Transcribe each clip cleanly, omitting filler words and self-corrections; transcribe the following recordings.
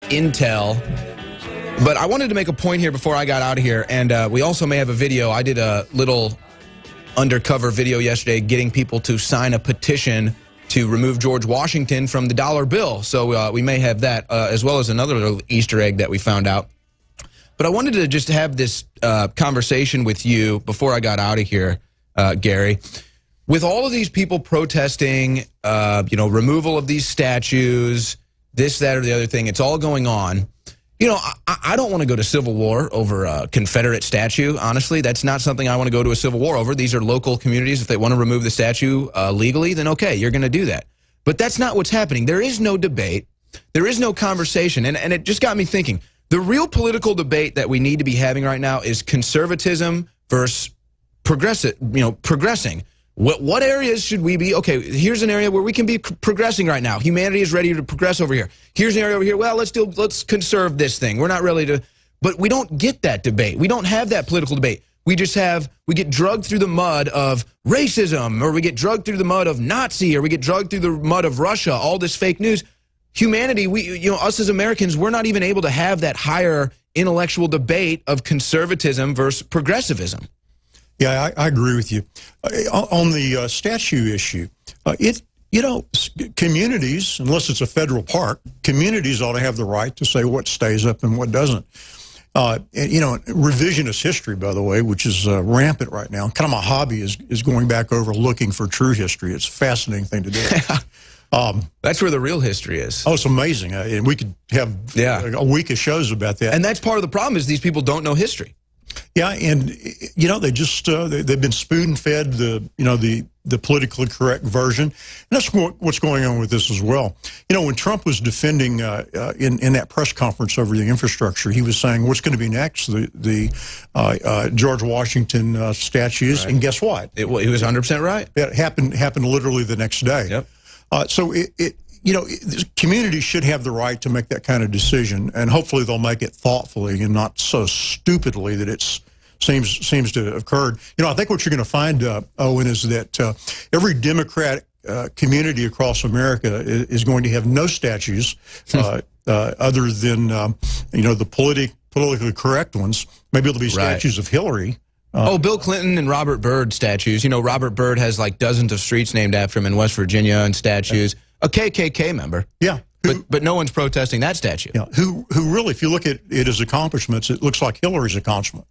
intel. But I wanted to make a point here before I got out of here, and we also may have a video. I did a little undercover video yesterday getting people to sign a petition to remove George Washington from the dollar bill. So we may have that, as well as another little Easter egg that we found out. But I wanted to just have this conversation with you before I got out of here, Gary. With all of these people protesting, you know, removal of these statues, this, that, or the other thing, it's all going on. You know, I don't want to go to civil war over a Confederate statue, honestly. That's not something I want to go to a civil war over. These are local communities. If they want to remove the statue legally, then okay, you're going to do that. But that's not what's happening. There is no debate. There is no conversation. And it just got me thinking. The real political debate that we need to be having right now is conservatism versus progressing. What areas should we be? Okay, here's an area where we can be progressing right now. Humanity is ready to progress over here. Here's an area over here. Well, let's conserve this thing. We're not ready to, but we don't get that debate. We don't have that political debate. We get drugged through the mud of racism, or we get drugged through the mud of Nazi, or we get drugged through the mud of Russia, all this fake news. Humanity, us as Americans, we're not even able to have that higher intellectual debate of conservatism versus progressivism. Yeah, I agree with you. On the statue issue, communities, unless it's a federal park, communities ought to have the right to say what stays up and what doesn't. And, revisionist history, by the way, which is rampant right now. Kind of my hobby is going back over looking for true history. It's a fascinating thing to do. That's where the real history is. Oh, it's amazing. And we could have a week of shows about that. And that's part of the problem is these people don't know history. Yeah, and they just they've been spoon-fed the politically correct version, and that's what's going on with this as well. When Trump was defending in that press conference over the infrastructure, he was saying what's going to be next, the George Washington statues, right. And guess what? He was 100% right. It happened literally the next day. Yep. So communities should have the right to make that kind of decision, and hopefully they'll make it thoughtfully and not so stupidly that it seems to have occurred. I think what you're going to find, Owen, is that every Democratic community across America is going to have no statues other than the politically correct ones. Maybe it'll be statues of Hillary. Bill Clinton and Robert Byrd statues. Robert Byrd has like dozens of streets named after him in West Virginia and statues. A KKK member. Yeah. But no one's protesting that statue. Yeah. Who really, if you look at it as accomplishments, it looks like Hillary's accomplishment.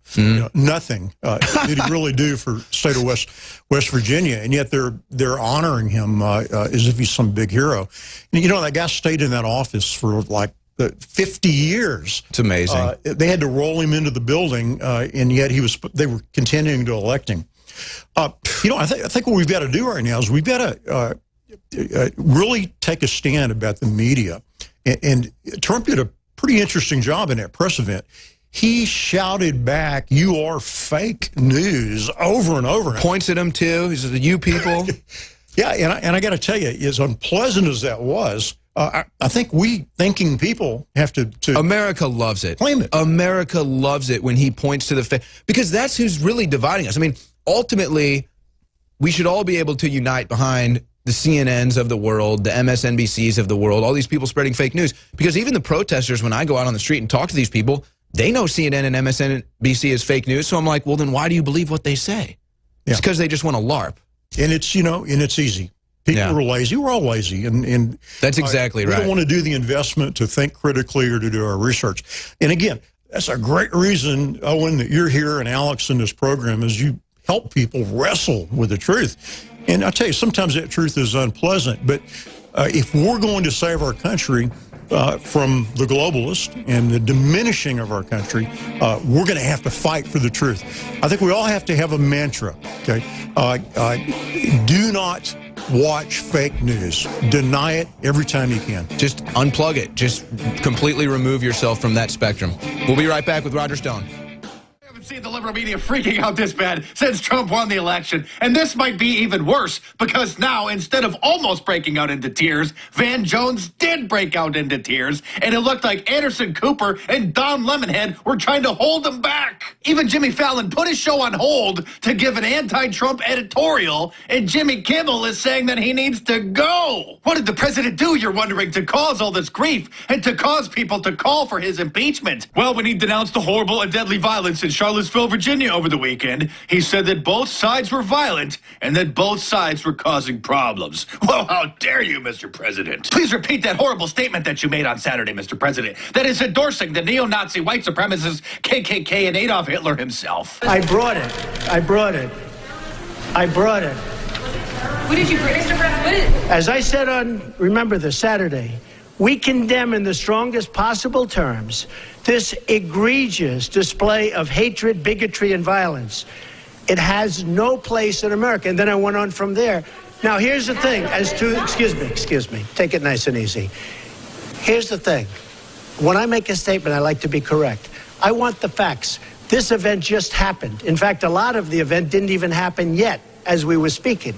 Nothing did he really do for the state of West Virginia, and yet they're honoring him as if he's some big hero. And, that guy stayed in that office for like 50 years. It's amazing. They had to roll him into the building, and yet they were continuing to elect him. I think what we've got to do right now is we've got to really take a stand about the media. And Trump did a pretty interesting job in that press event. He shouted back, "You are fake news," over and over. Points at him, too. He said, "You people." Yeah, and I got to tell you, as unpleasant as that was, I think we thinking people have to America loves it. Claim it. America loves it when he points to the fake, because that's who's really dividing us. I mean, ultimately, we should all be able to unite behind the CNNs of the world, the MSNBCs of the world, all these people spreading fake news. Because even the protesters, when I go out on the street and talk to these people, they know CNN and MSNBC is fake news. So I'm like, well, then why do you believe what they say? Yeah. It's because they just want to LARP. And it's, and it's easy. People are lazy. We're all lazy. And that's exactly right. We don't want to do the investment to think critically or to do our research. And again, that's a great reason, Owen, that you're here and Alex in this program, is you help people wrestle with the truth. And I tell you, sometimes that truth is unpleasant, but if we're going to save our country from the globalists and the diminishing of our country, we're going to have to fight for the truth. I think we all have to have a mantra, okay? Do not watch fake news. Deny it every time you can. Just unplug it. Just completely remove yourself from that spectrum. We'll be right back with Roger Stone. I haven't seen the liberal media freaking out this bad since Trump won the election. And this might be even worse because now, instead of almost breaking out into tears, Van Jones did break out into tears. And it looked like Anderson Cooper and Don Lemonhead were trying to hold him back. Even Jimmy Fallon put his show on hold to give an anti-Trump editorial. And Jimmy Kimmel is saying that he needs to go. What did the president do, you're wondering, to cause all this grief and to cause people to call for his impeachment? Well, when he denounced the horrible and deadly violence in Charlottesville, Virginia over the weekend, he said that both sides were violent and that both sides were causing problems. Well, how dare you, Mr. President? Please repeat that horrible statement that you made on Saturday, Mr. President, that is endorsing the neo-Nazi white supremacist KKK and Adolf Hitler himself. I brought it. What did you bring, Mr. President? As I said on, remember this, Saturday, we condemn in the strongest possible terms this egregious display of hatred, bigotry, and violence. It has no place in America. And then I went on from there. Now, here's the thing. Excuse me. Take it nice and easy. Here's the thing. When I make a statement, I like to be correct. I want the facts. This event just happened. In fact, a lot of the event didn't even happen yet as we were speaking.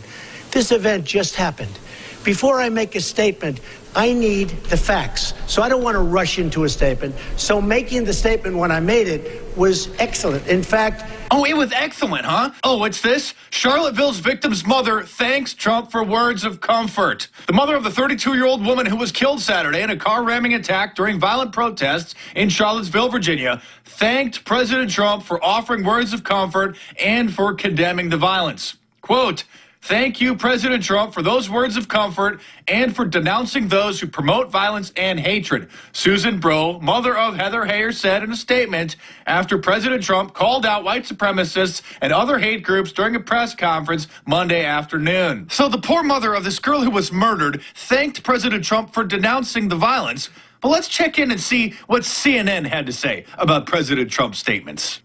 This event just happened. Before I make a statement, I need the facts. So I don't want to rush into a statement. So making the statement when I made it was excellent. In fact... Oh, it was excellent, huh? Oh, what's this? Charlottesville's victim's mother thanks Trump for words of comfort. The mother of the 32-year-old woman who was killed Saturday in a car ramming attack during violent protests in Charlottesville, Virginia, thanked President Trump for offering words of comfort and for condemning the violence. Quote, "Thank you, President Trump, for those words of comfort and for denouncing those who promote violence and hatred," Susan Bro, mother of Heather Heyer, said in a statement after President Trump called out white supremacists and other hate groups during a press conference Monday afternoon. So the poor mother of this girl who was murdered thanked President Trump for denouncing the violence. But let's check in and see what CNN had to say about President Trump's statements.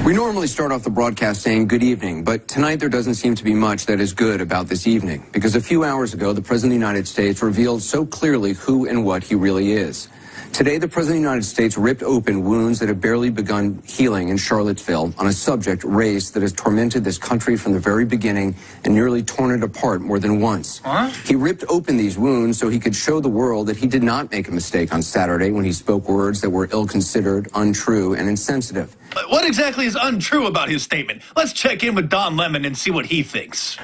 We normally start off the broadcast saying good evening, but tonight there doesn't seem to be much that is good about this evening, because a few hours ago, the President of the United States revealed so clearly who and what he really is. Today, the President of the United States ripped open wounds that have barely begun healing in Charlottesville on a subject, race, that has tormented this country from the very beginning and nearly torn it apart more than once. He ripped open these wounds so he could show the world that he did not make a mistake on Saturday when he spoke words that were ill-considered, untrue, and insensitive. What exactly is untrue about his statement? Let's check in with Don Lemon and see what he thinks.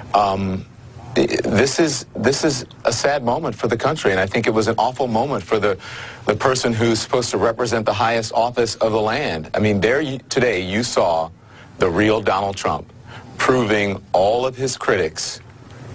This is a sad moment for the country, and I think it was an awful moment for the person who's supposed to represent the highest office of the land. I mean, today you saw the real Donald Trump proving all of his critics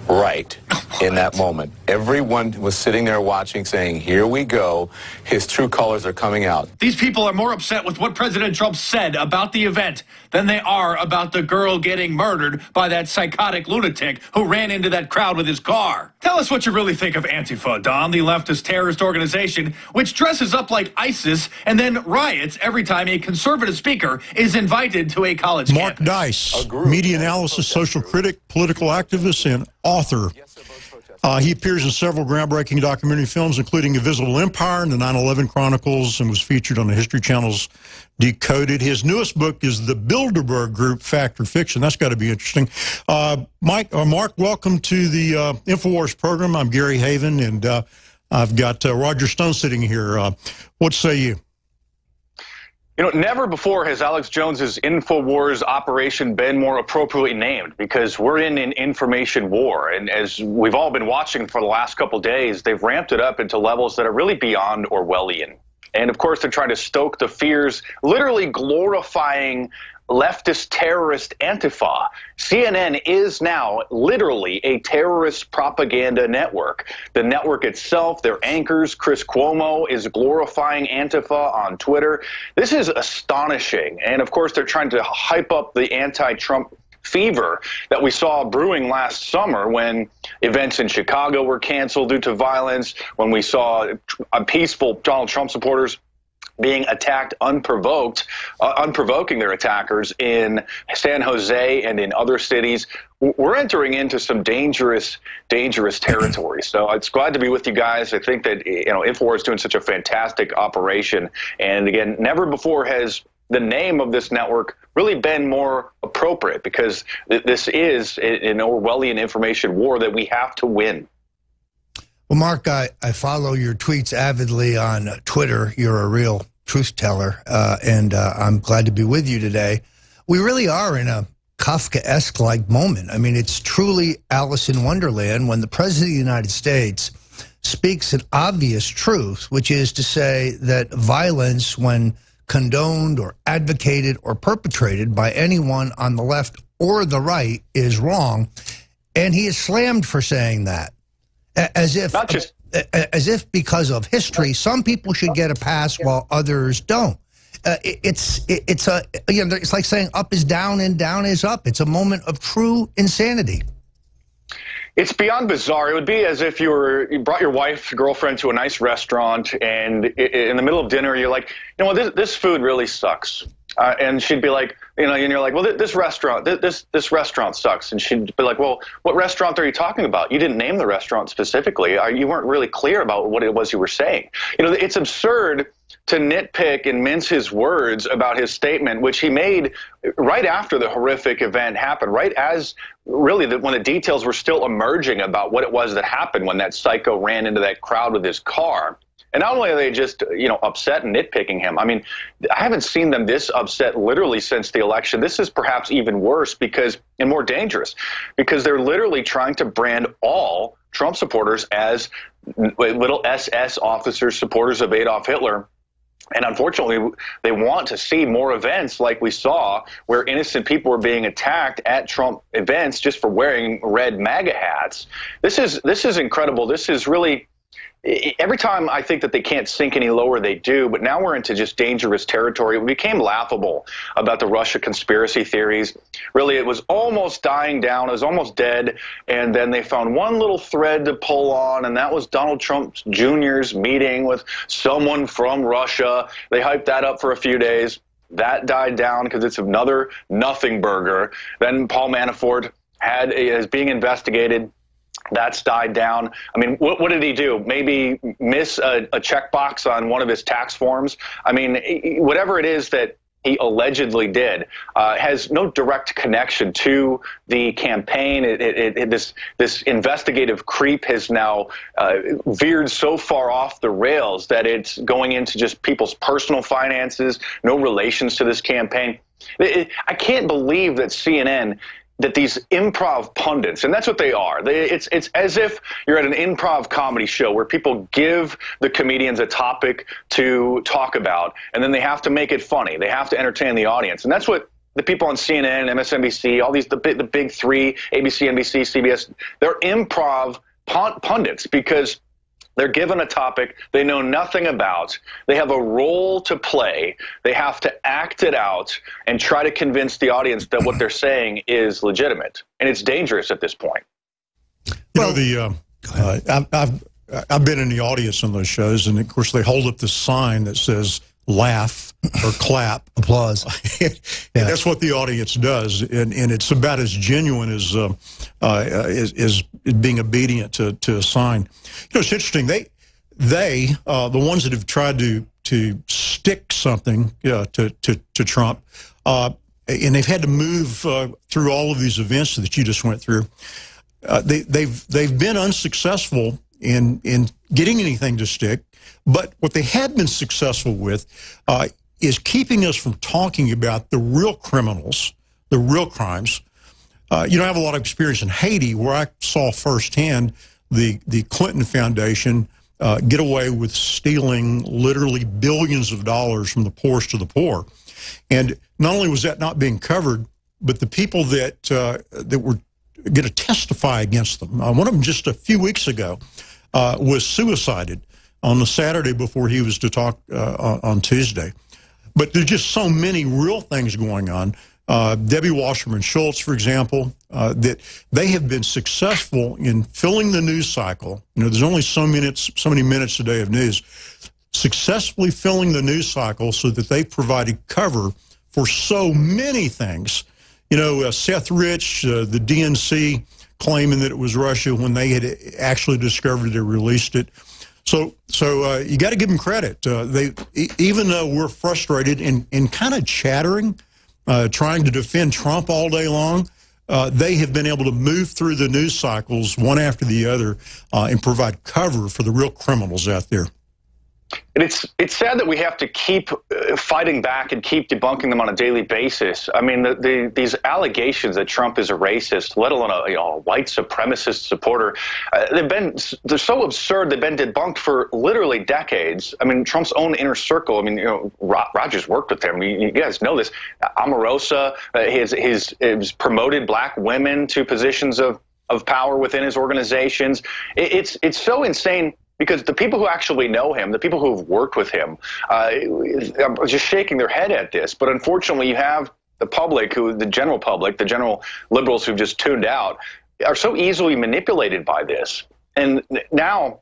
right in that moment. Everyone was sitting there watching, saying, here we go, his true colors are coming out. These people are more upset with what President Trump said about the event than they are about the girl getting murdered by that psychotic lunatic who ran into that crowd with his car. Tell us what you really think of Antifa, Don, the leftist terrorist organization which dresses up like ISIS and then riots every time a conservative speaker is invited to a college Mark campus. Dice, media analyst, social critic, political activist, and author. He appears in several groundbreaking documentary films, including Invisible Empire and the 9/11 Chronicles, and was featured on the History Channel's Decoded. His newest book is The Bilderberg Group, Fact or Fiction. That's got to be interesting. Mark, welcome to the InfoWars program. I'm Gary Haven, and I've got Roger Stone sitting here. What say you? You know, never before has Alex Jones's InfoWars operation been more appropriately named, because we're in an information war. And as we've all been watching for the last couple of days, they've ramped it up into levels that are really beyond Orwellian. And of course, they're trying to stoke the fears, literally glorifying leftist terrorist Antifa. CNN is now literally a terrorist propaganda network. The network itself, their anchors, Chris Cuomo, is glorifying Antifa on Twitter. This is astonishing. And of course, they're trying to hype up the anti-Trump fever that we saw brewing last summer when events in Chicago were canceled due to violence, when we saw peaceful Donald Trump supporters being attacked unprovoked, unprovoking their attackers in San Jose and in other cities. We're entering into some dangerous territory. So it's glad to be with you guys. I think that, you know, InfoWars is doing such a fantastic operation. And again, never before has the name of this network really been more appropriate? Because this is an Orwellian information war that we have to win. Well, Mark, I follow your tweets avidly on Twitter. You're a real truth teller, and I'm glad to be with you today. We really are in a Kafkaesque-like moment. I mean, it's truly Alice in Wonderland when the President of the United States speaks an obvious truth, which is to say that violence, when condoned or advocated or perpetrated by anyone on the left or the right, is wrong. And he is slammed for saying that, as if because of history, some people should get a pass while others don't. It's like saying up is down and down is up. It's a moment of true insanity. It's beyond bizarre. It would be as if you brought your wife, girlfriend to a nice restaurant, and in the middle of dinner, you're like, you know, this food really sucks. And she'd be like, you know, and you're like, well, this restaurant sucks. And she'd be like, well, what restaurant are you talking about? You didn't name the restaurant specifically. You weren't really clear about what it was you were saying. You know, it's absurd to nitpick and mince his words about his statement, which he made right after the horrific event happened, right as really when the details were still emerging about what it was that happened when that psycho ran into that crowd with his car. And not only are they just, you know, upset and nitpicking him, I mean, I haven't seen them this upset literally since the election. This is perhaps even worse and more dangerous, because they're literally trying to brand all Trump supporters as little SS officers, supporters of Adolf Hitler. And unfortunately, they want to see more events like we saw where innocent people were being attacked at Trump events just for wearing red MAGA hats. This is incredible. This is really... Every time I think that they can't sink any lower, they do. But now we're into just dangerous territory. It became laughable about the Russia conspiracy theories. Really, it was almost dying down. It was almost dead. And then they found one little thread to pull on, and that was Donald Trump Jr.'s meeting with someone from Russia. They hyped that up for a few days. That died down because it's another nothing burger. Then Paul Manafort is being investigated. That's died down. I mean, what did he do? Maybe miss a checkbox on one of his tax forms? I mean, whatever it is that he allegedly did has no direct connection to the campaign. This investigative creep has now veered so far off the rails that it's going into just people's personal finances, no relations to this campaign. I can't believe that CNN, that these improv pundits, and that's what they are. It's as if you're at an improv comedy show where people give the comedians a topic to talk about, and then they have to make it funny. They have to entertain the audience. And that's what the people on CNN, MSNBC, all these, the big three, ABC, NBC, CBS, they're improv pundits because they're given a topic they know nothing about. They have a role to play. They have to act it out and try to convince the audience that what they're saying is legitimate. And it's dangerous at this point. You know, I've been in the audience on those shows, and of course they hold up this sign that says laugh or clap. Applause. And that's what the audience does, and it's about as genuine as being obedient to a sign. You know, it's interesting. They the ones that have tried to stick something to Trump, and they've had to move through all of these events that you just went through. They've been unsuccessful in getting anything to stick. But what they have been successful with is keeping us from talking about the real criminals, the real crimes. You know, I have a lot of experience in Haiti where I saw firsthand the Clinton Foundation get away with stealing literally billions of dollars from the poorest of the poor. And not only was that not being covered, but the people that were going to testify against them, one of them just a few weeks ago was suicided on the Saturday before he was to talk on Tuesday. But there's just so many real things going on. Debbie Wasserman Schultz, for example, that they have been successful in filling the news cycle. You know, there's only so many minutes a day of news. Successfully filling the news cycle so that they've provided cover for so many things. You know, Seth Rich, the DNC, claiming that it was Russia when they had actually discovered it, released it. So you got to give them credit. Even though we're frustrated and kind of chattering, trying to defend Trump all day long, they have been able to move through the news cycles one after the other and provide cover for the real criminals out there. And it's sad that we have to keep fighting back and keep debunking them on a daily basis. I mean, these allegations that Trump is a racist, let alone a white supremacist supporter, they're so absurd. They've been debunked for literally decades. I mean, Trump's own inner circle. I mean, Rogers worked with him. You guys know this. Omarosa has promoted black women to positions of power within his organizations. It's so insane. Because the people who actually know him, the people who have worked with him, are just shaking their head at this. But unfortunately, you have the public, the general public, the general liberals who've just tuned out, are so easily manipulated by this. And now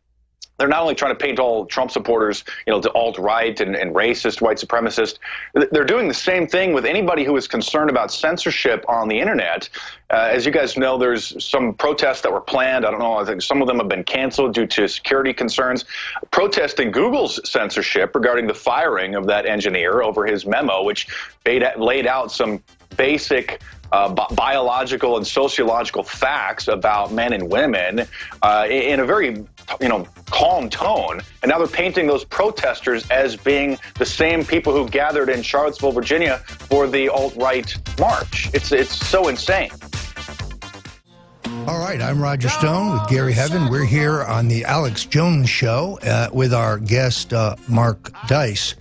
they're not only trying to paint all Trump supporters, to alt-right and racist, white supremacist. They're doing the same thing with anybody who is concerned about censorship on the internet. As you guys know, there's some protests that were planned. I don't know. I think some of them have been canceled due to security concerns. Protesting Google's censorship regarding the firing of that engineer over his memo, which laid out some basic biological and sociological facts about men and women in a very calm tone. And now they're painting those protesters as being the same people who gathered in Charlottesville, Virginia for the alt-right march. It's so insane. All right, I'm Roger Stone with Gary Heaven. We're here on the Alex Jones Show with our guest, Mark Dice.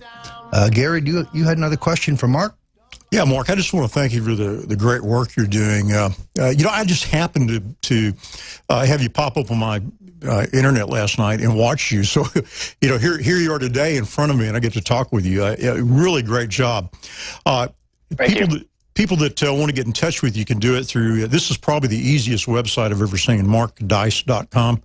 Gary, you had another question for Mark? Yeah, Mark, I just want to thank you for the great work you're doing. I just happened to have you pop up on my internet last night and watch you. So, here you are today in front of me, and I get to talk with you. Really great job. People that want to get in touch with you can do it through, this is probably the easiest website I've ever seen, markdice.com.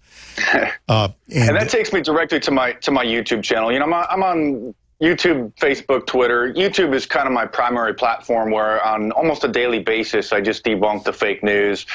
And that takes me directly to my YouTube channel. I'm on YouTube, Facebook, Twitter. YouTube is kind of my primary platform where on almost a daily basis I just debunk the fake news.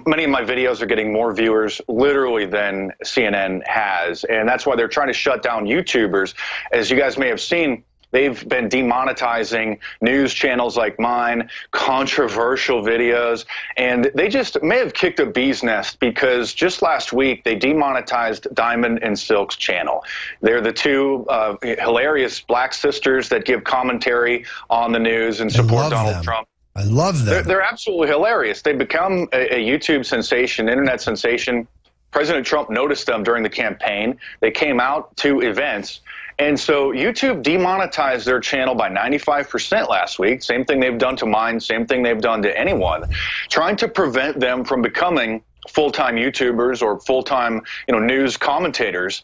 Many of my videos are getting more viewers literally than CNN has, and that's why they're trying to shut down YouTubers. As you guys may have seen, they've been demonetizing news channels like mine, controversial videos, and they just may have kicked a bee's nest because just last week they demonetized Diamond and Silk's channel. They're the two hilarious black sisters that give commentary on the news and support Donald Trump. I love them. They're absolutely hilarious. They've become a YouTube sensation, internet sensation. President Trump noticed them during the campaign. They came out to events. And so YouTube demonetized their channel by 95% last week. Same thing they've done to mine, same thing they've done to anyone, trying to prevent them from becoming full-time YouTubers or full-time, news commentators.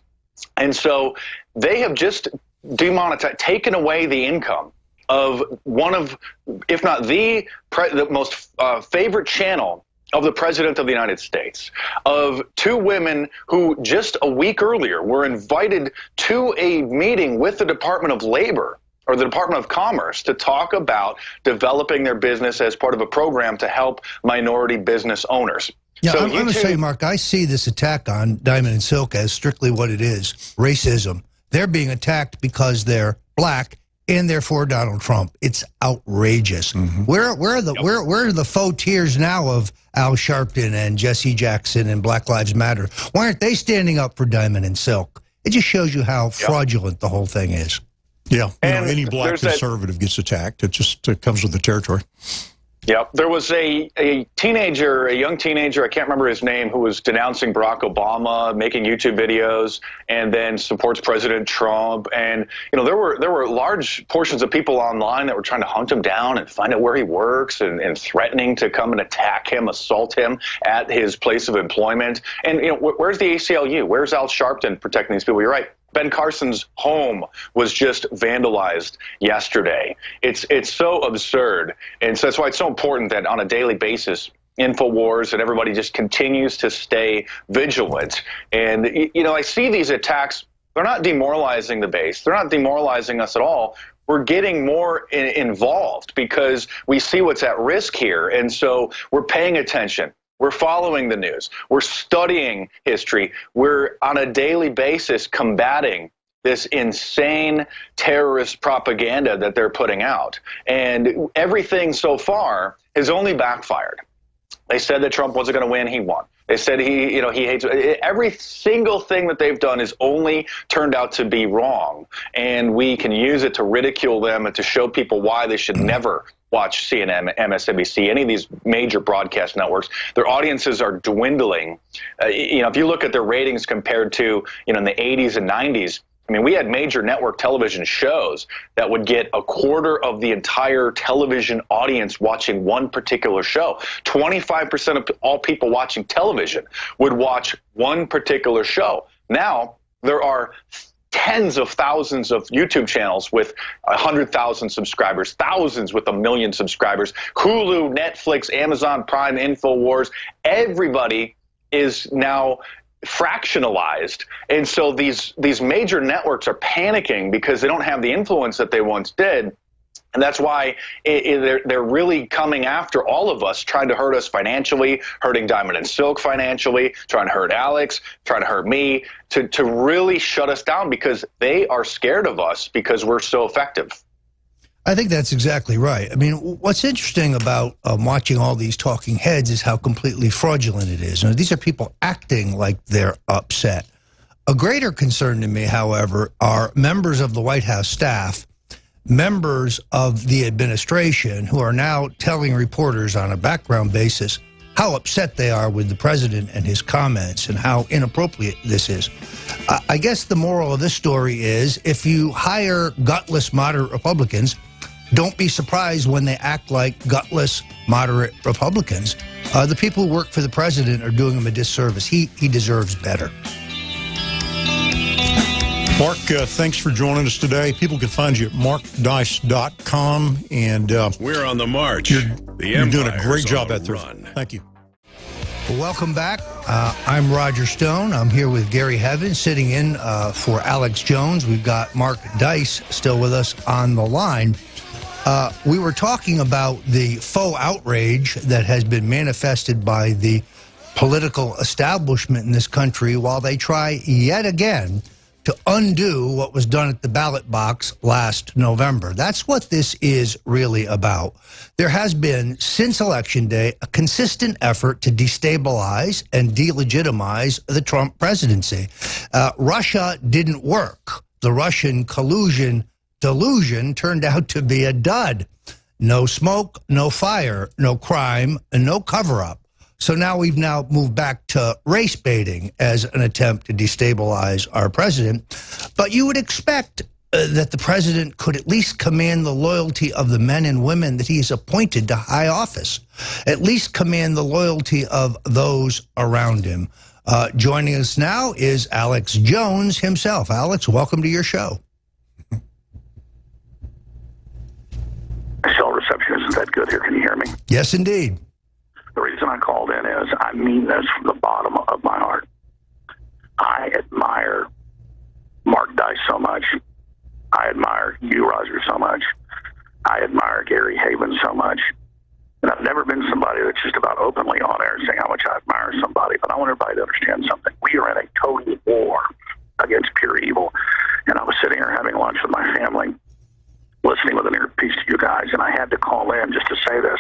And so they have just demonetized, taken away the income of one of, if not the most favorite channel of the President of the United States, of two women who just a week earlier were invited to a meeting with the Department of Labor or the Department of Commerce to talk about developing their business as part of a program to help minority business owners. Yeah, so I'm going to say, Mark, I see this attack on Diamond and Silk as strictly what it is, racism. They're being attacked because they're black and therefore Donald Trump. It's outrageous. Mm-hmm. Where are the faux tears now of Al Sharpton and Jesse Jackson and Black Lives Matter? Why aren't they standing up for Diamond and Silk? It just shows you how fraudulent the whole thing is. Yeah, any black conservative gets attacked. It just comes with the territory. Yep. There was a teenager, a young teenager, I can't remember his name, who was denouncing Barack Obama, making YouTube videos, and then supports President Trump. And, there were large portions of people online that were trying to hunt him down and find out where he works and threatening to come and attack him, assault him at his place of employment. And, where's the ACLU? Where's Al Sharpton protecting these people? You're right. Ben Carson's home was just vandalized yesterday. It's so absurd. And so that's why it's so important that on a daily basis, InfoWars and everybody just continues to stay vigilant. And, I see these attacks. They're not demoralizing the base. They're not demoralizing us at all. We're getting more involved because we see what's at risk here. And so we're paying attention. We're following the news. We're studying history. We're on a daily basis combating this insane terrorist propaganda that they're putting out. And everything so far has only backfired. They said that Trump wasn't going to win. He won. They said he hates every single thing that they've done is only turned out to be wrong. And we can use it to ridicule them and to show people why they should never watch CNN, MSNBC, any of these major broadcast networks. Their audiences are dwindling. If you look at their ratings compared to, in the 80s and 90s, I mean, we had major network television shows that would get a quarter of the entire television audience watching one particular show. 25% of all people watching television would watch one particular show. Now, there are tens of thousands of YouTube channels with 100,000 subscribers, thousands with 1 million subscribers, Hulu, Netflix, Amazon Prime, InfoWars. Everybody is now fractionalized, and so these major networks are panicking because they don't have the influence that they once did, and that's why they're really coming after all of us, trying to hurt us financially, hurting Diamond and Silk financially, trying to hurt Alex, trying to hurt me, to really shut us down because they are scared of us because we're so effective. I think that's exactly right. I mean, what's interesting about watching all these talking heads is how completely fraudulent it is. These are people acting like they're upset. A greater concern to me, however, are members of the White House staff, members of the administration who are now telling reporters on a background basis how upset they are with the president and his comments and how inappropriate this is. I guess the moral of this story is if you hire gutless moderate Republicans, don't be surprised when they act like gutless, moderate Republicans. The people who work for the president are doing him a disservice. He deserves better. Mark, thanks for joining us today. People can find you at markdice.com. And we're on the march. You're doing a great job out there. Thank you. Welcome back. I'm Roger Stone. I'm here with Gary Heaven, sitting in for Alex Jones. We've got Mark Dice still with us on the line. We were talking about the faux outrage that has been manifested by the political establishment in this country while they try yet again to undo what was done at the ballot box last November. That's what this is really about. There has been, since Election Day, a consistent effort to destabilize and delegitimize the Trump presidency. Russia didn't work. The Russian collusion delusion turned out to be a dud. No smoke, no fire, no crime, and no cover-up. So now we've moved back to race baiting as an attempt to destabilize our president. But you would expect that the president could at least command the loyalty of the men and women that he has appointed to high office, at least command the loyalty of those around him. Joining us now is Alex Jones himself. Alex, welcome to your show. Cell reception isn't that good here. Can you hear me? Yes, indeed. The reason I called in is I mean this from the bottom of my heart. I admire Mark Dice so much. I admire you, Roger, so much. I admire Gary Haven so much. And I've never been somebody that's just about openly on air saying how much I admire somebody, but I want everybody to understand something. We are in a total war against pure evil. And I was sitting here having lunch with my family, listening with an earpiece to you guys, and I had to call in just to say this,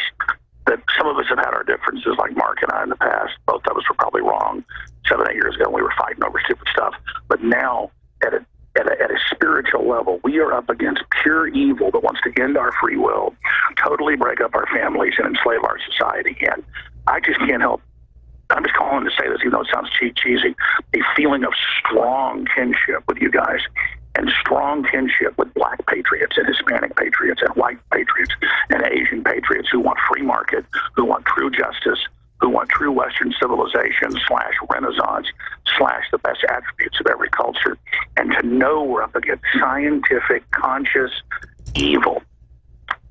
that some of us have had our differences, like Mark and I in the past. Both of us were probably wrong 7, 8 years ago when we were fighting over stupid stuff. But now, at a spiritual level, we are up against pure evil that wants to end our free will, totally break up our families, and enslave our society. And I just can't help, I'm just calling to say this, even though it sounds cheesy, a feeling of strong kinship with you guys, and strong kinship with black patriots and Hispanic patriots and white patriots and Asian patriots who want free market, who want true justice, who want true Western civilization / Renaissance / the best attributes of every culture. And to know we're up against scientific, conscious evil.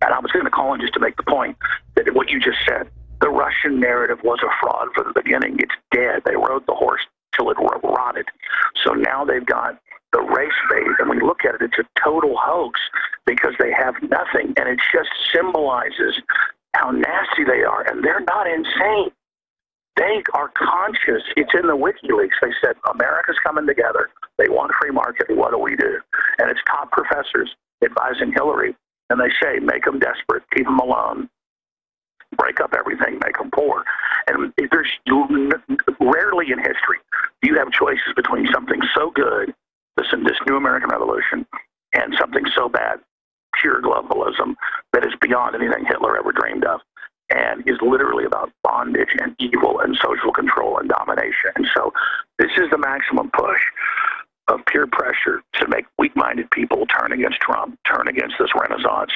And I was going to call in just to make the point that what you just said, the Russian narrative was a fraud from the beginning. It's dead. They rode the horse till it rotted. So now they've got the race bait, and when you look at it, it's a total hoax because they have nothing, and it just symbolizes how nasty they are, and they're not insane. They are conscious. It's in the WikiLeaks. They said, America's coming together. They want free market. What do we do? And it's top professors advising Hillary. And they say, make them desperate, keep them alone, break up everything, make them poor. And there's rarely in history do you have choices between something so good, this new American Revolution, and something so bad, pure globalism, that is beyond anything Hitler ever dreamed of, and is literally about bondage and evil and social control and domination. And so this is the maximum push of peer pressure to make weak-minded people turn against Trump, turn against this renaissance.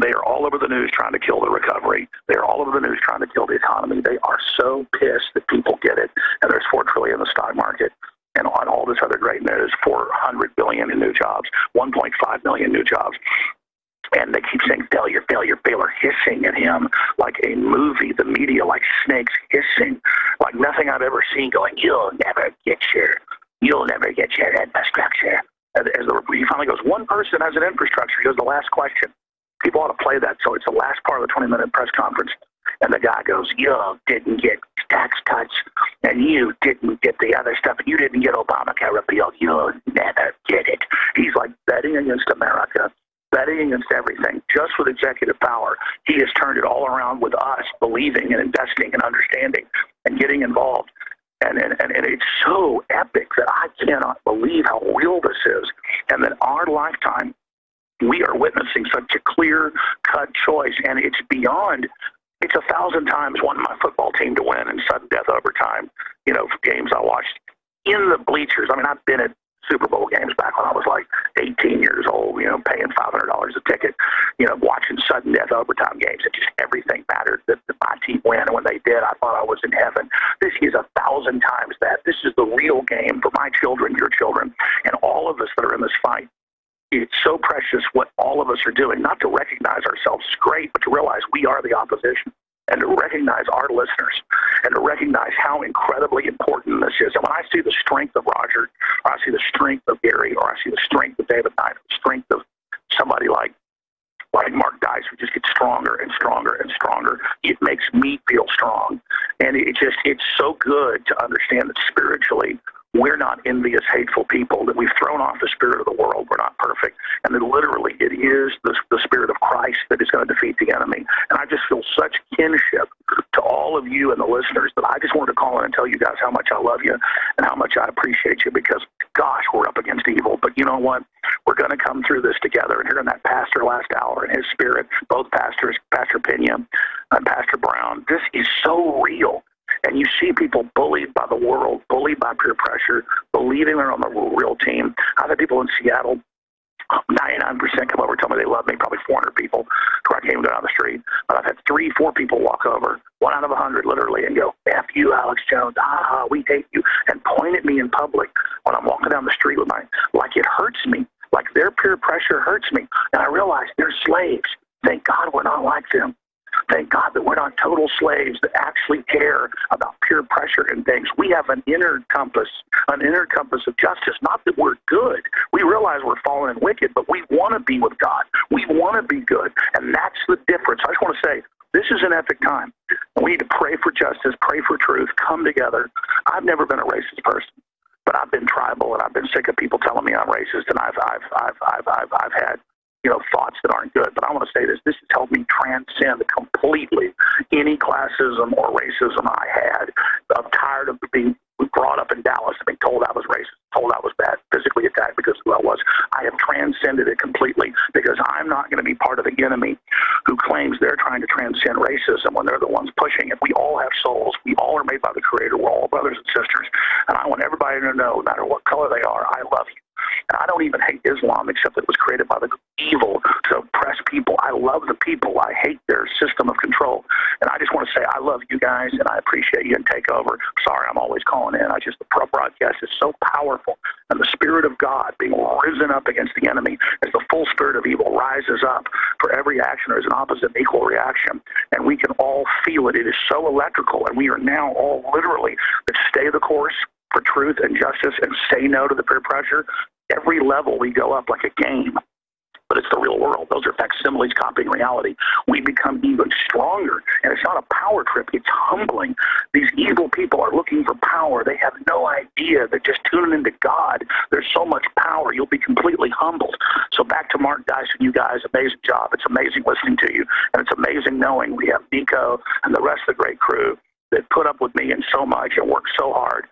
They are all over the news trying to kill the recovery. They are all over the news trying to kill the economy. They are so pissed that people get it, and there's $4 trillion in the stock market. And on all this other great news, $400 billion in new jobs, 1.5 million new jobs. And they keep saying failure, failure, failure, hissing at him like a movie, the media, like snakes hissing, like nothing I've ever seen, going, you'll never get your infrastructure. He finally goes, one person has an infrastructure. He goes, the last question. People ought to play that. So it's the last part of the 20-minute press conference. And the guy goes, you didn't get tax cuts, and you didn't get the other stuff, and you didn't get Obamacare repealed. You'll never get it. He's like betting against America, betting against everything, just with executive power. He has turned it all around with us believing and investing and understanding and getting involved. And it's so epic that I cannot believe how real this is. And that our lifetime, we are witnessing such a clear-cut choice, and it's beyond. It's 1,000 times wanting my football team to win in sudden death overtime, games I watched in the bleachers. I mean, I've been at Super Bowl games back when I was like 18 years old, paying $500 a ticket, watching sudden death overtime games, and just everything mattered that my team win. And when they did, I thought I was in heaven. This is 1,000 times that. This is the real game for my children, your children, and all of us that are in this fight. It's so precious what all of us are doing, not to recognize ourselves as great, but to realize we are the opposition, and to recognize our listeners, and to recognize how incredibly important this is. And when I see the strength of Roger, or I see the strength of Gary, or I see the strength of David Knight, the strength of somebody like Mark Dice, who just gets stronger and stronger and stronger, it makes me feel strong. And it's so good to understand that spiritually, we're not envious, hateful people, that we've thrown off the spirit of the world. We're not perfect. And that literally it is the spirit of Christ that is going to defeat the enemy. And I just feel such kinship to all of you and the listeners that I just wanted to call in and tell you guys how much I love you and how much I appreciate you, because, gosh, we're up against evil. But you know what? We're going to come through this together. And hearing that pastor last hour and his spirit, both pastors, Pastor Pena and Pastor Brown, this is so real. And you see people bullied by the world, bullied by peer pressure, believing they're on the real team. I've had people in Seattle, 99% come over and tell me they love me, probably 400 people, where I can't even go down the street. But I've had 3-4 people walk over, 1 out of 100 literally, and go, F you, Alex Jones, we hate you, and point at me in public when I'm walking down the street with like it hurts me, like their peer pressure hurts me. And I realize they're slaves. Thank God we're not like them. Thank God that we're not total slaves that actually care about peer pressure and things. We have an inner compass of justice. Not that we're good. We realize we're fallen and wicked, but we want to be with God. We want to be good, and that's the difference. I just want to say, this is an epic time. We need to pray for justice, pray for truth, come together. I've never been a racist person, but I've been tribal, and I've been sick of people telling me I'm racist, and I've had thoughts that aren't good. But I want to say this. This has helped me transcend completely any classism or racism I had. I'm tired of being brought up in Dallas and being told I was racist, told I was bad, physically attacked because of who I was. I have transcended it completely, because I'm not going to be part of the enemy who claims they're trying to transcend racism when they're the ones pushing it. We all have souls. We all are made by the Creator. We're all brothers and sisters. And I want everybody to know, no matter what color they are, I love you. And I don't even hate Islam, except that it was created by the evil to oppress people. I love the people. I hate their system of control. And I just want to say I love you guys, and I appreciate you, and take over. Sorry, I'm always calling in. The broadcast is so powerful. And the Spirit of God being risen up against the enemy as the full spirit of evil rises up. For every action, there's an opposite and equal reaction. And we can all feel it. It is so electrical. And we are now all literally to stay the course for truth and justice and say no to the peer pressure. Every level we go up like a game. but it's the real world. Those are facsimiles copying reality. We become even stronger, and it's not a power trip. It's humbling. These evil people are looking for power. They have no idea. They're just tuning into God. There's so much power. You'll be completely humbled. So back to Mark Dyson, you guys, amazing job. It's amazing listening to you, and it's amazing knowing we have Nico and the rest of the great crew that put up with me and so much and worked so hard,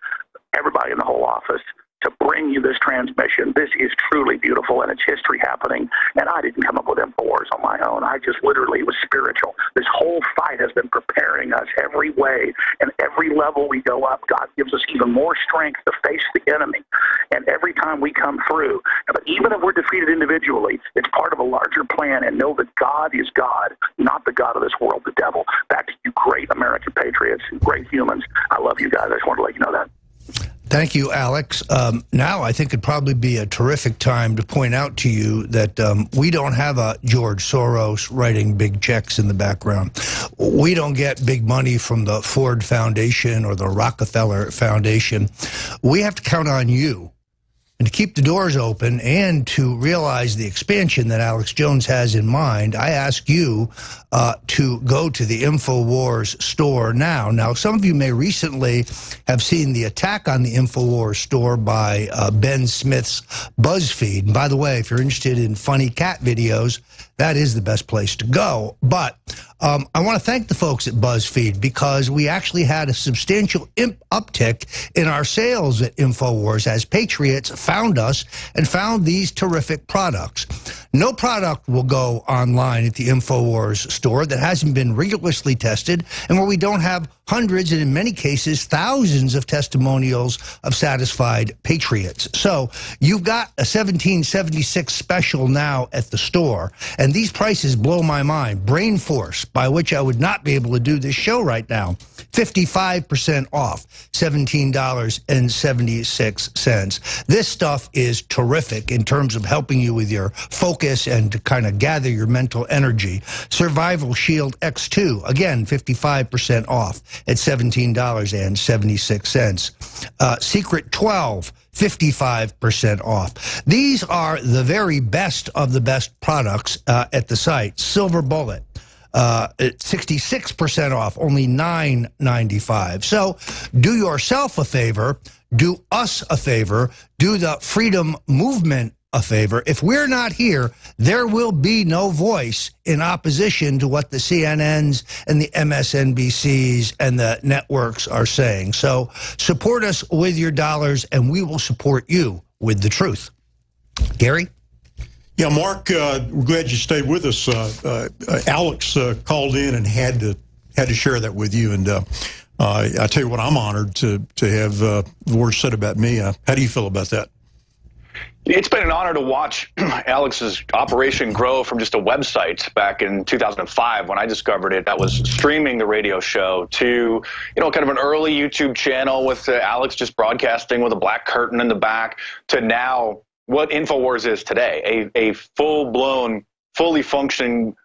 everybody in the whole office, to bring you this transmission. This is truly beautiful, and it's history happening, and I didn't come up with InfoWars on my own. I just literally was spiritual. This whole fight has been preparing us every way, and every level we go up, God gives us even more strength to face the enemy, and every time we come through, but even if we're defeated individually, it's part of a larger plan, and know that God is God, not the God of this world, the devil. Back to you, great American patriots and great humans. I love you guys. I just wanted to let you know that. Thank you, Alex. Now I think it'd probably be a terrific time to point out to you that we don't have a George Soros writing big checks in the background. We don't get big money from the Ford Foundation or the Rockefeller Foundation. We have to count on you, and to keep the doors open and to realize the expansion that Alex Jones has in mind. I ask you to go to the InfoWars store now. Now, some of you may recently have seen the attack on the InfoWars store by Ben Smith's BuzzFeed. And by the way, if you're interested in funny cat videos, that is the best place to go. But I want to thank the folks at BuzzFeed, because we actually had a substantial uptick in our sales at InfoWars as patriots found us and found these terrific products. No product will go online at the InfoWars store that hasn't been rigorously tested, and where we don't have hundreds and in many cases thousands of testimonials of satisfied patriots. So you've got a 1776 special now at the store, and these prices blow my mind. Brain Force, by which I would not be able to do this show right now, 55% off, $17.76. This stuff is terrific in terms of helping you with your focus and to kind of gather your mental energy. Survival Shield X2, again, 55% off at $17.76. Secret 12, 55% off. These are the very best of the best products at the site. Silver Bullet, 66% off, only $9.95. So do yourself a favor, do us a favor, do the freedom movement a favor. If we're not here, there will be no voice in opposition to what the CNNs and the MSNBCs and the networks are saying. So support us with your dollars, and we will support you with the truth. Gary? Yeah, Mark, we're glad you stayed with us. Alex called in and had to share that with you, and I tell you what, I'm honored to have the words said about me. How do you feel about that? It's been an honor to watch Alex's operation grow from just a website back in 2005 when I discovered it. That was streaming the radio show to, kind of an early YouTube channel with Alex just broadcasting with a black curtain in the back, to now what InfoWars is today, a full-blown, fully functioning,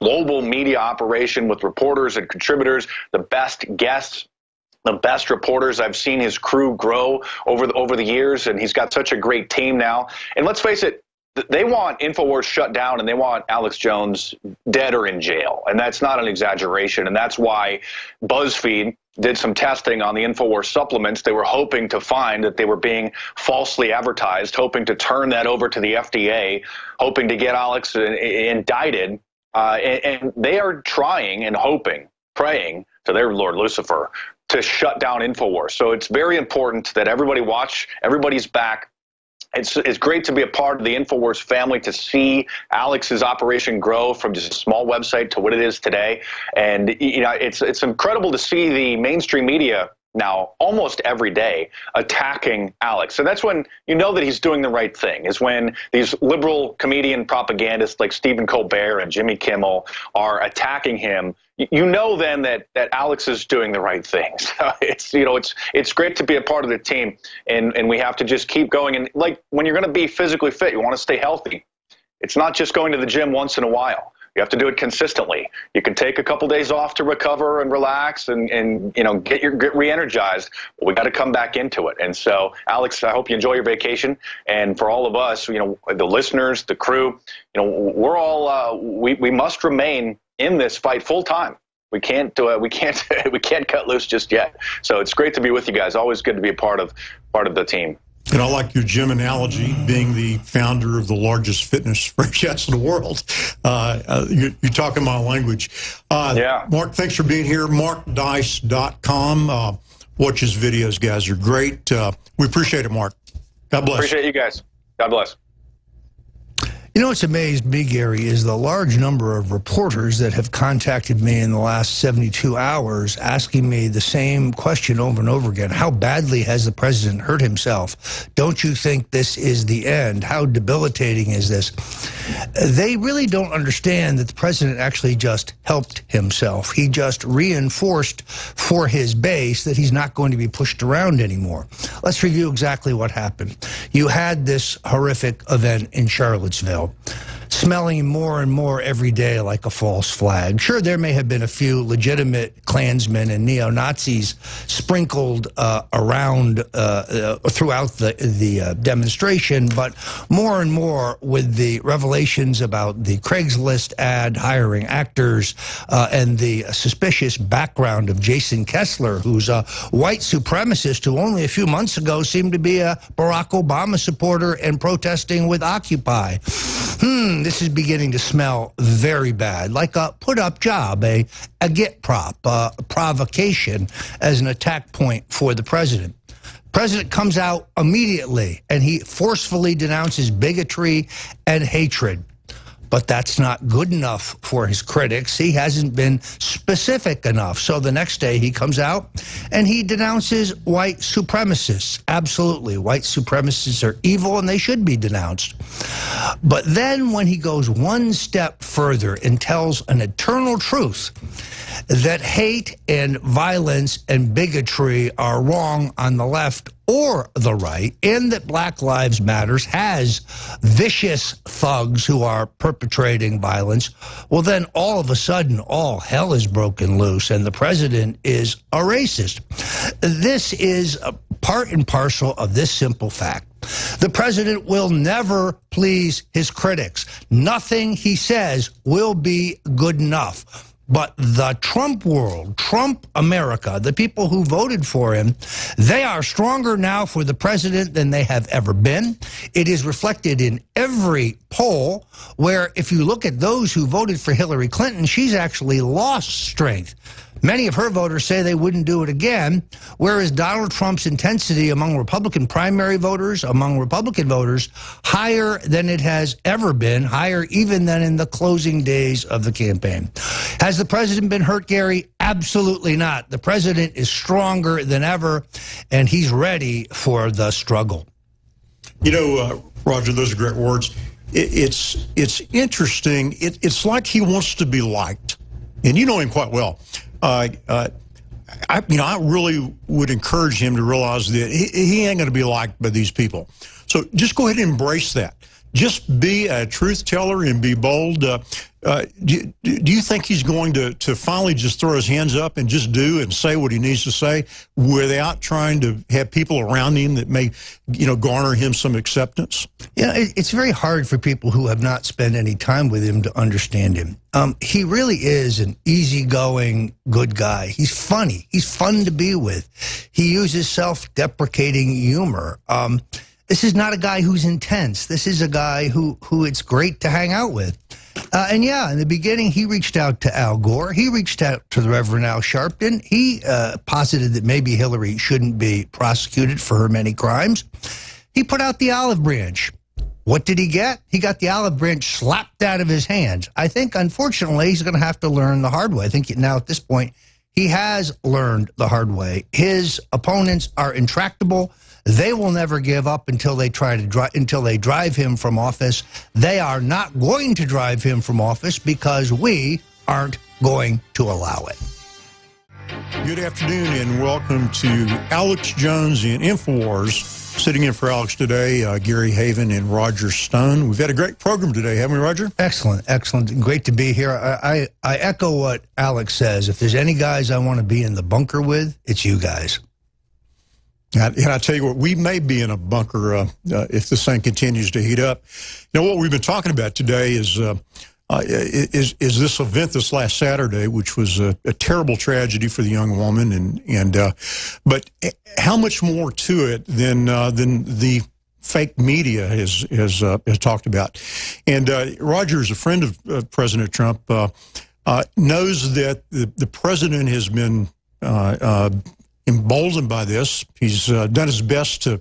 global media operation with reporters and contributors, the best guests, the best reporters. I've seen his crew grow over the years, and he's got such a great team now. And let's face it, they want InfoWars shut down, and they want Alex Jones dead or in jail. And that's not an exaggeration. And that's why BuzzFeed did some testing on the InfoWars supplements. They were hoping to find that they were being falsely advertised, hoping to turn that over to the FDA, hoping to get Alex indicted. And they are trying and hoping, praying to their Lord Lucifer to shut down InfoWars. So it's very important that everybody watch, everybody's back. It's great to be a part of the InfoWars family, to see Alex's operation grow from just a small website to what it is today. And it's incredible to see the mainstream media now almost every day attacking Alex. So that's when you know that he's doing the right thing, is when these liberal comedian propagandists like Stephen Colbert and Jimmy Kimmel are attacking him. You know then that Alex is doing the right thing. So it's great to be a part of the team, and we have to just keep going. And like when you're going to be physically fit, you want to stay healthy. It's not just going to the gym once in a while. You have to do it consistently. You can take a couple days off to recover and relax and you know, get re-energized. But we got to come back into it. And so, Alex, I hope you enjoy your vacation. And for all of us, you know, the listeners, the crew, you know, we're all we must remain in this fight full time. We can't do it. We can't cut loose just yet. So it's great to be with you guys. Always good to be a part of the team. And I like your Jim analogy, being the founder of the largest fitness franchise in the world. You're talking my language. Yeah. Mark, thanks for being here. MarkDice.com. Watch his videos, guys. They're great. We appreciate it, Mark. God bless. Appreciate you guys. God bless. You know what's amazed me, Gary, is the large number of reporters that have contacted me in the last 72 hours asking me the same question over and over again. How badly has the president hurt himself? Don't you think this is the end? How debilitating is this? They really don't understand that the president actually just helped himself. He just reinforced for his base that he's not going to be pushed around anymore. Let's review exactly what happened. You had this horrific event in Charlottesville, smelling more and more every day like a false flag. Sure, there may have been a few legitimate Klansmen and neo-Nazis sprinkled around throughout the demonstration, but more and more with the revelations about the Craigslist ad hiring actors and the suspicious background of Jason Kessler, who's a white supremacist who only a few months ago seemed to be a Barack Obama supporter and protesting with Occupy. This is beginning to smell very bad, like a put-up job, a get prop, a provocation as an attack point for the president. President comes out immediately, and he forcefully denounces bigotry and hatred. But that's not good enough for his critics. He hasn't been specific enough. So the next day he comes out and he denounces white supremacists. Absolutely, white supremacists are evil and they should be denounced. But then when he goes one step further and tells an eternal truth that hate and violence and bigotry are wrong on the left or the right, and that Black Lives Matter has vicious thugs who are perpetrating violence, well, then all of a sudden, all hell is broken loose, and the president is a racist. This is a part and parcel of this simple fact. The president will never please his critics. Nothing he says will be good enough. But the Trump world, Trump America, the people who voted for him, they are stronger now for the president than they have ever been. It is reflected in every poll where if you look at those who voted for Hillary Clinton, she's actually lost strength. Many of her voters say they wouldn't do it again, whereas Donald Trump's intensity among Republican primary voters, among Republican voters, higher than it has ever been, higher even than in the closing days of the campaign. Has the president been hurt, Gary? Absolutely not. The president is stronger than ever, and he's ready for the struggle. You know, Roger, those are great words. It's interesting. It's like he wants to be liked, and you know him quite well. I really would encourage him to realize that he ain't going to be liked by these people. So just go ahead and embrace that. Just be a truth teller and be bold. Do you think he's going to finally just throw his hands up and just do and say what he needs to say without trying to have people around him that may, garner him some acceptance? Yeah, it's very hard for people who have not spent any time with him to understand him. He really is an easygoing, good guy. He's funny. He's fun to be with. He uses self-deprecating humor. This is not a guy who's intense. This is a guy who it's great to hang out with. And yeah, in the beginning, he reached out to Al Gore. He reached out to the Reverend Al Sharpton. He posited that maybe Hillary shouldn't be prosecuted for her many crimes. He put out the olive branch. What did he get? He got the olive branch slapped out of his hands. I think, unfortunately, he's going to have to learn the hard way. I think now at this point, he has learned the hard way. His opponents are intractable. They will never give up until they drive him from office. They are not going to drive him from office because we aren't going to allow it. Good afternoon and welcome to Alex Jones in InfoWars. Sitting in for Alex today, Gary Haven and Roger Stone. We've had a great program today, haven't we, Roger? Excellent, excellent. Great to be here. I echo what Alex says. If there's any guys I want to be in the bunker with, it's you guys. And I tell you what, we may be in a bunker if this thing continues to heat up. You know, what we've been talking about today is this event this last Saturday, which was a terrible tragedy for the young woman, but how much more to it than the fake media has talked about. And Roger is a friend of President Trump, knows that the president has been emboldened by this. He's done his best to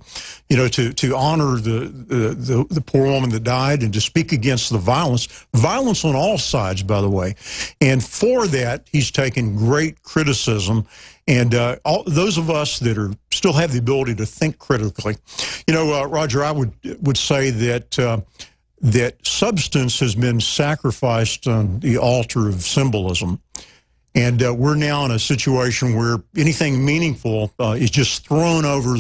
honor the poor woman that died and to speak against the violence on all sides, by the way. And for that, he's taken great criticism. And all those of us that still have the ability to think critically, Roger, I would say that that substance has been sacrificed on the altar of symbolism. And we're now in a situation where anything meaningful is just thrown over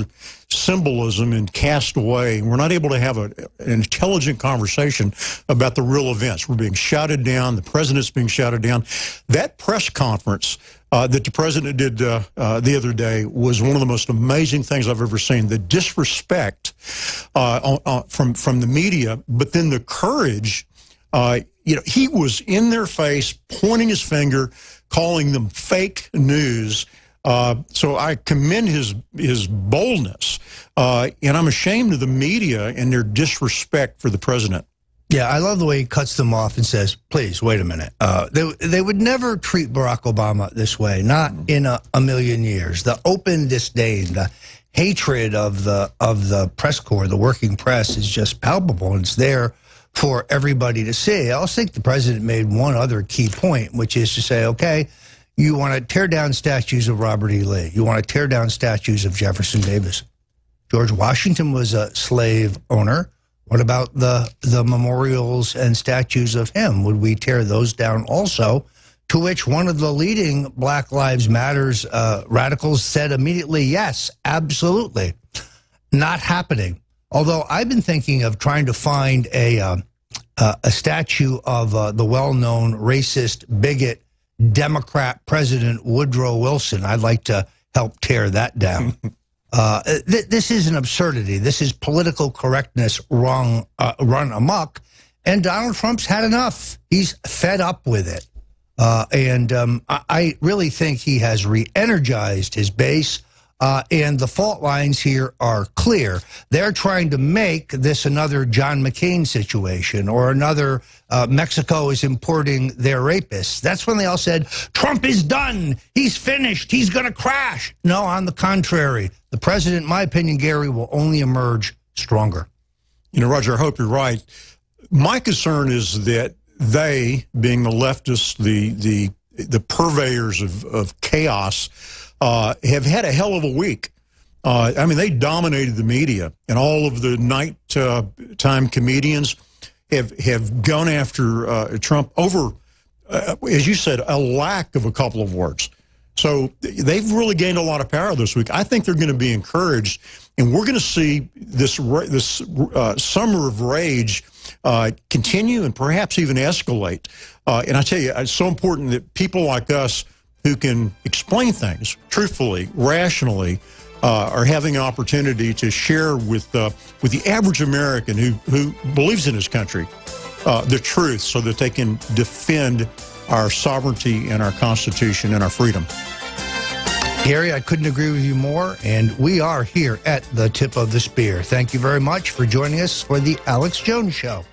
symbolism and cast away. We're not able to have an intelligent conversation about the real events. We're being shouted down. The president's being shouted down. That press conference that the president did the other day was one of the most amazing things I've ever seen. The disrespect from the media, but then the courage. He was in their face, pointing his finger, calling them fake news. So I commend his boldness, and I'm ashamed of the media and their disrespect for the president. Yeah, I love the way he cuts them off and says, please, wait a minute. They would never treat Barack Obama this way, not in a million years. The open disdain, the hatred of the press corps, the working press, is just palpable, and it's there for everybody to see. I also think the president made one other key point, which is to say, okay, you want to tear down statues of Robert E. Lee. You want to tear down statues of Jefferson Davis. George Washington was a slave owner. What about the memorials and statues of him? Would we tear those down also? To which one of the leading Black Lives Matters radicals said immediately, yes, absolutely. Not happening. Although I've been thinking of trying to find a statue of the well-known racist, bigot, Democrat President Woodrow Wilson. I'd like to help tear that down. This is an absurdity. This is political correctness run amok, and Donald Trump's had enough. He's fed up with it. I really think he has re-energized his base. And the fault lines here are clear. They're trying to make this another John McCain situation or another Mexico is importing their rapists. That's when they all said, Trump is done. He's finished. He's going to crash. No, on the contrary. The president, in my opinion, Gary, will only emerge stronger. Roger, I hope you're right. My concern is that they, being the leftists, the purveyors of chaos, have had a hell of a week. I mean, they dominated the media, and all of the nighttime comedians have gone after Trump over, as you said, a lack of a couple of words. So they've really gained a lot of power this week. I think they're going to be encouraged, and we're going to see this summer of rage continue and perhaps even escalate. And I tell you, it's so important that people like us who can explain things truthfully, rationally, are having an opportunity to share with the average American who believes in his country the truth so that they can defend our sovereignty and our Constitution and our freedom. Gary, I couldn't agree with you more, and we are here at the tip of the spear. Thank you very much for joining us for the Alex Jones Show.